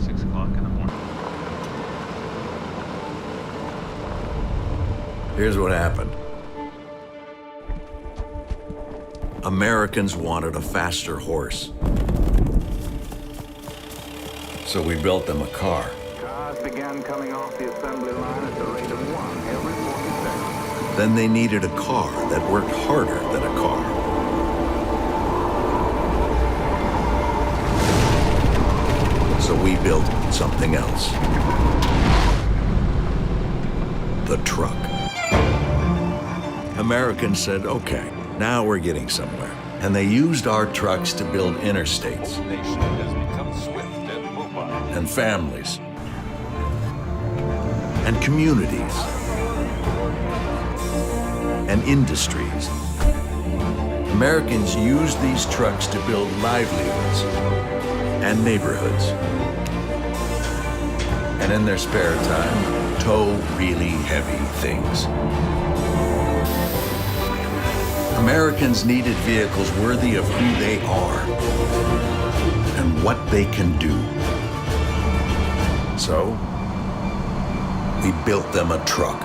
6 o'clock in the morning. Here's what happened. Americans wanted a faster horse. So we built them a car. Cars began coming off the assembly line at the rate of 1 every 40 seconds. Then they needed a car that worked harder than a car. So we built something else. The truck. Americans said, okay, now we're getting somewhere. And they used our trucks to build interstates Nation has become swift and mobile. and families and communities and industries. Americans used these trucks to build livelihoods and neighborhoods. And in their spare time, tow really heavy things. Americans needed vehicles worthy of who they are and what they can do. So, we built them a truck.